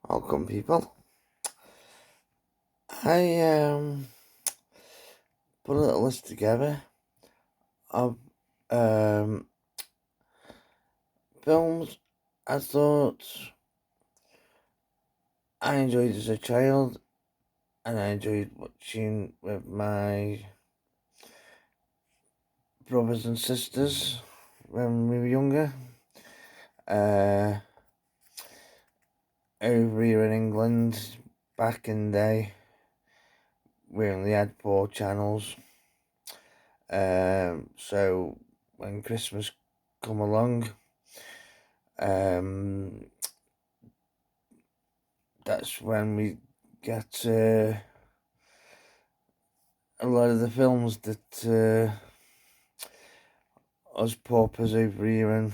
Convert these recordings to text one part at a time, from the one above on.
Welcome, people. I put a little list together of um, films I thought I enjoyed as a child, and I enjoyed watching with my brothers and sisters when we were younger. Uh, Over here in England, back in the day, we only had 4 channels. So when Christmas come along, um, that's when we get a lot of the films that us paupers over here in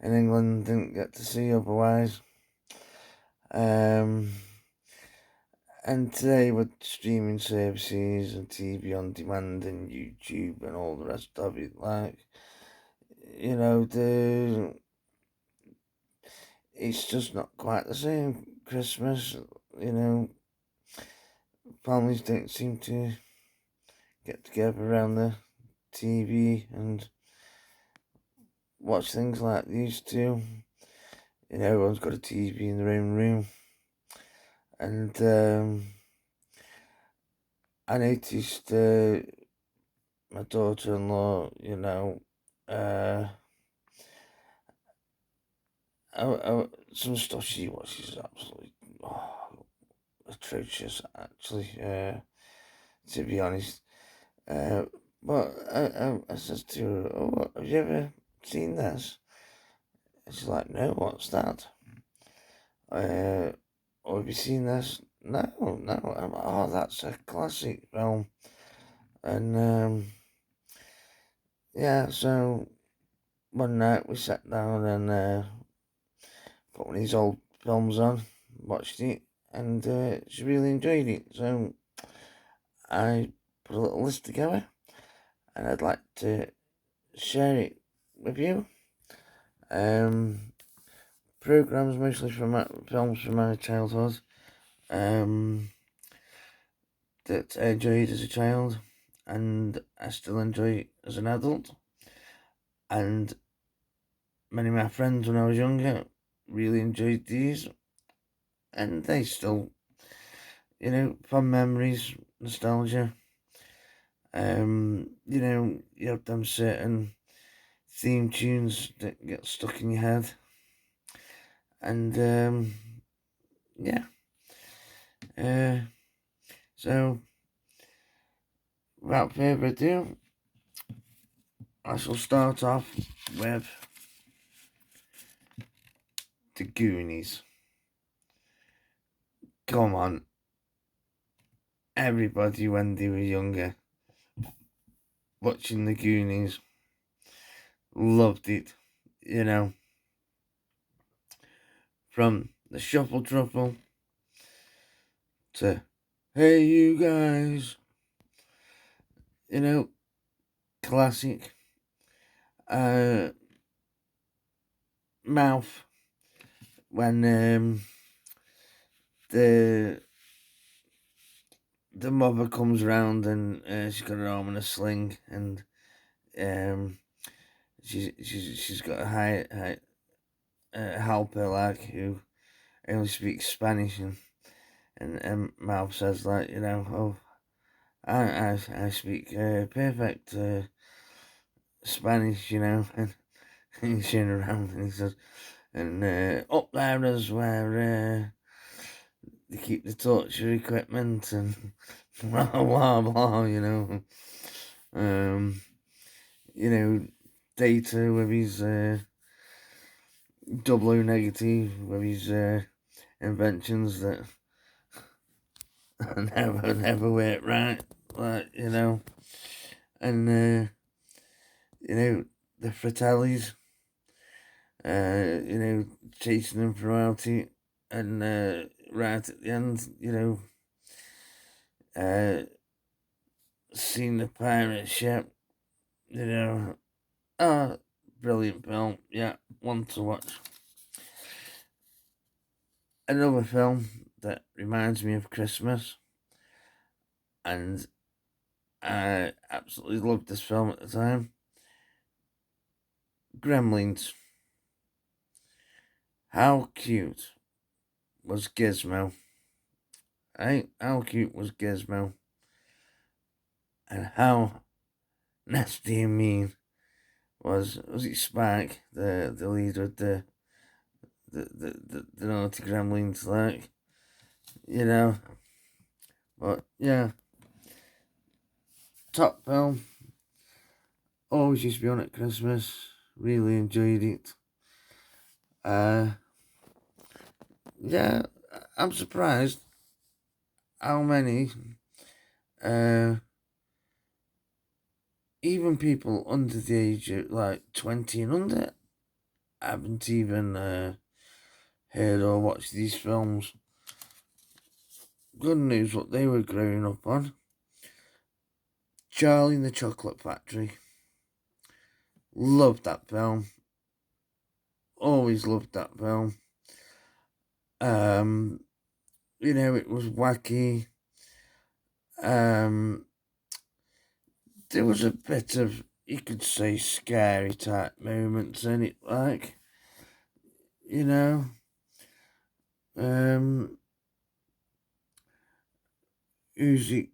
England didn't get to see otherwise. And today with streaming services and TV on demand and YouTube and all the rest of it, it's just not quite the same. Christmas, you know, families don't seem to get together around the TV and watch things like they used to. Everyone's got a TV in their own room. And I noticed my daughter-in-law, uh, some stuff she watches is absolutely atrocious, actually, to be honest. But I said to her, "Oh, have you ever seen this?" And she's like, "No, what's that?" Or have you seen this? No. I'm like, oh, that's a classic film. And yeah, so one night we sat down and put one of these old films on, watched it, and she really enjoyed it. So I put a little list together, and I'd like to share it with you. Programs mostly from films from my childhood. That I enjoyed as a child, and I still enjoy as an adult. And many of my friends when I was younger really enjoyed these, and they still, fond memories, nostalgia. You have them certain theme tunes that get stuck in your head, and yeah. Uh, so without further ado, I shall start off with the Goonies. Come on, everybody when they were younger, watching the Goonies, loved it. From the Shuffle Truffle to Hey You Guys, you know, classic. Mouth when the the mother comes round and she's got her arm in a sling, and um, she's got a high helper who only speaks Spanish, and Mouth says oh, I speak perfect Spanish, and he's turning around and he says, and up there is where they keep the torture equipment and blah blah blah, um, Data with his double O negative, with his inventions that never work right, and the Fratellis, chasing them throughout it, and right at the end, seeing the pirate ship, ah, brilliant film, yeah, one to watch. Another film that reminds me of Christmas, and I absolutely loved this film at the time. Gremlins. How cute was Gizmo? Right? How cute was Gizmo? And how nasty and mean was it Spike, the leader of the naughty Gremlins, like, you know. But yeah, top film. Always used to be on at Christmas. Really enjoyed it. Uh, yeah, I'm surprised how many, uh, even people under the age of like 20 and under, haven't even heard or watched these films. Good news what they were growing up on. Charlie and the Chocolate Factory. Loved that film. Always loved that film. It was wacky. Um, there was a bit of, you could say, scary type moments in it, like, you know. Usually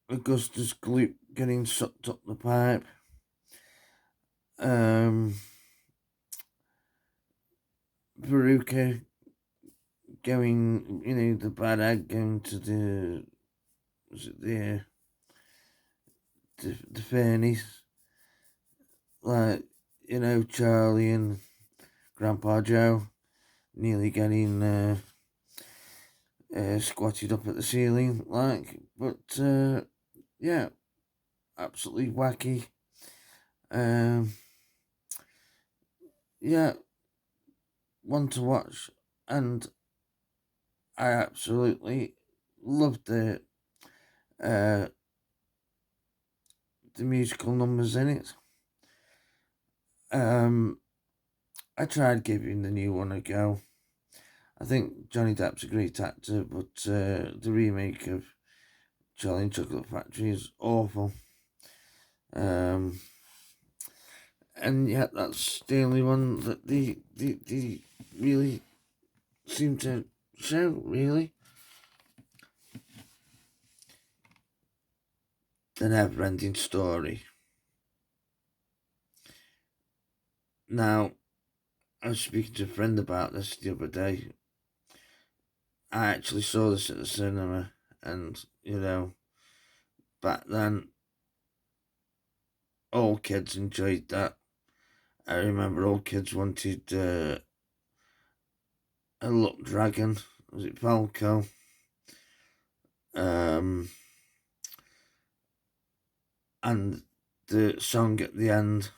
Augustus Gloop getting sucked up the pipe. Veruca going, the bad egg going to was it the furnace, like, Charlie and Grandpa Joe nearly getting squatted up at the ceiling, like, but yeah, absolutely wacky. Yeah, one to watch, and I absolutely loved uh, the musical numbers in it. I tried giving the new one a go. I think Johnny Depp's a great actor, but the remake of Charlie and Chocolate Factory is awful. And yet that's the only one that they really seem to show, really. The Never-Ending Story. Now, I was speaking to a friend about this the other day. I actually saw this at the cinema, and, back then, all kids enjoyed that. I remember all kids wanted a Luck Dragon. Was it Falco? And the song at the end.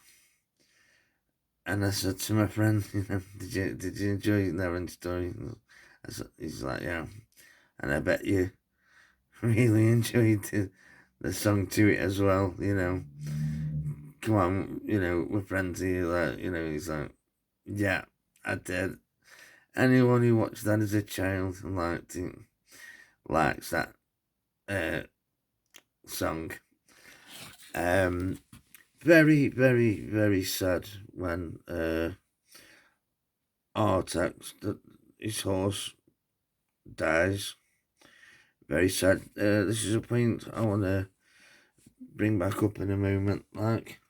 And I said to my friend, did you enjoy Never-Ending Story? He's like, yeah. And I bet you really enjoyed the song to it as well, Come on, we're friends here, like, he's like, yeah, I did. Anyone who watched that as a child and likes that song. Very, very, very sad when Artax, his horse, dies. Very sad. This is a point I want to bring back up in a moment. Like,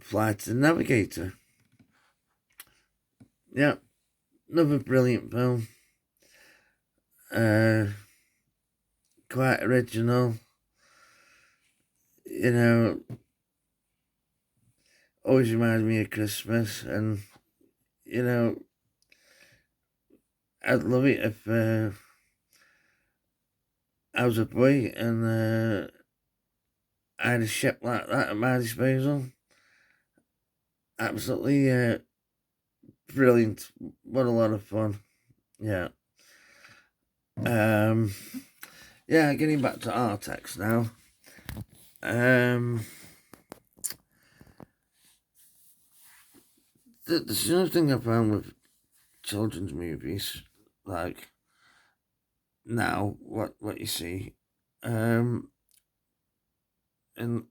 Flight of the Navigator. Yeah, another brilliant film. Quite original. Always reminds me of Christmas, and I'd love it if I was a boy and I had a ship like that at my disposal. Absolutely brilliant. What a lot of fun. Yeah. Yeah, getting back to Artax now. There's another thing I found with children's movies, like now, what you see, um, and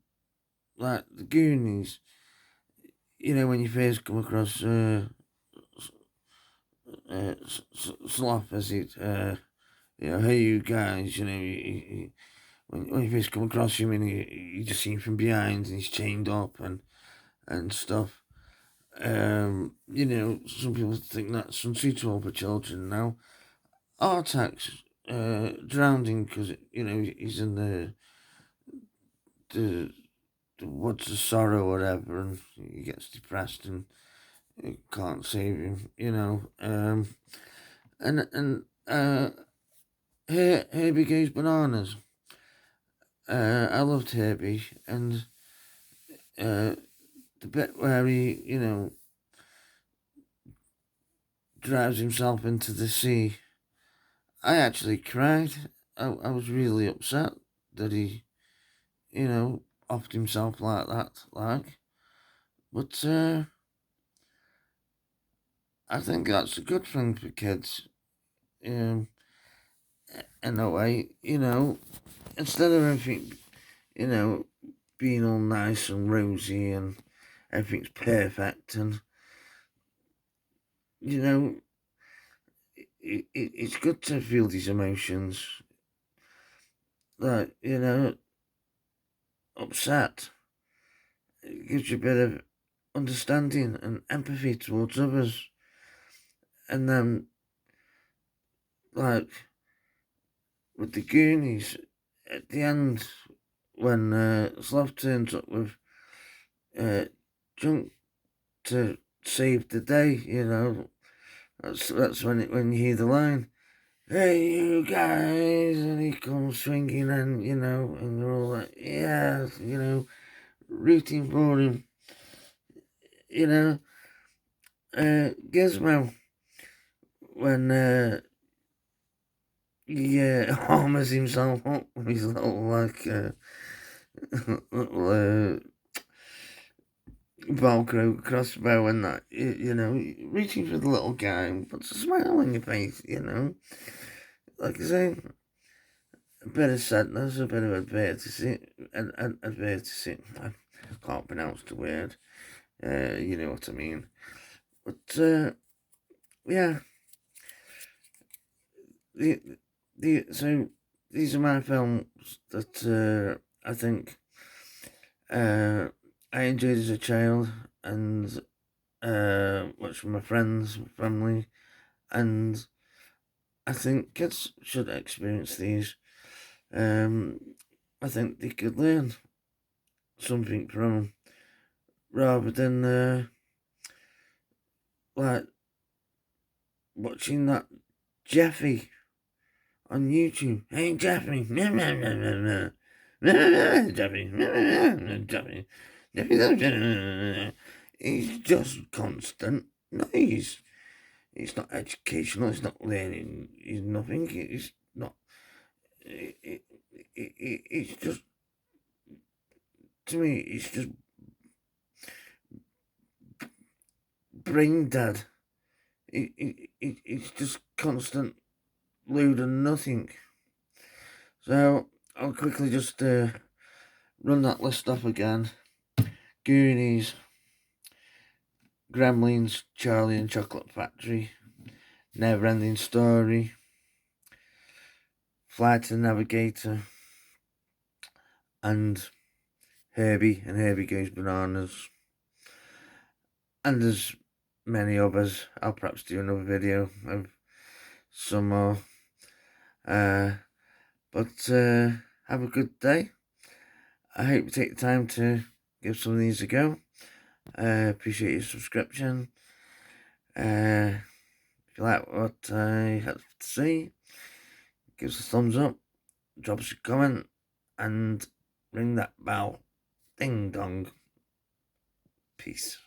like the Goonies, when you first come across Sloth, as it, hey you guys, when you first come across him and you just see him from behind and he's chained up and stuff. Some people think that's unsuitable for children now. Artax, drowning because he's in the woods of sorrow or whatever, and he gets depressed and it can't save him. And Herbie Goes Bananas. I loved Herbie, and the bit where he drives himself into the sea. I actually cried. I was really upset that he, offed himself like that, But I think that's a good thing for kids. Um, in a way, instead of everything, you know, being all nice and rosy and everything's perfect, and you know, it's good to feel these emotions, like upset. It gives you a bit of understanding and empathy towards others, and then like with the Goonies at the end when Sloth turns up with uh, Junk to save the day, that's when you hear the line, "Hey, you guys," and he comes swinging, and and you're all like, "Yeah," rooting for him, you know. Gizmo when he armors himself up with his little little Velcro crossbow and that, reaching for the little guy and puts a smile on your face, Like I say, a bit of sadness, a bit of adversity, adversity. I can't pronounce the word. You know what I mean. But yeah, so these are my films that I think I enjoyed as a child and watched with my friends, family, and I think kids should experience these. I think they could learn something from them rather than like watching that Jeffy on YouTube. Hey Jeffy, Jeffy, Jeffy, he's just constant noise. It's not educational. It's not learning. It's nothing. It's not. It's just, to me. It's just brain dead. It's just constant lewd and nothing. So I'll quickly just run that list off again. Goonies, Gremlins, Charlie and Chocolate Factory, Neverending Story, Flight to the Navigator, and Herbie and Herbie Goes Bananas. And there's many others. I'll perhaps do another video of some more. But have a good day. I hope you take the time to give some of these a go. Appreciate your subscription. If you like what I have to say, give us a thumbs up, drop us a comment, and ring that bell. Ding dong. Peace.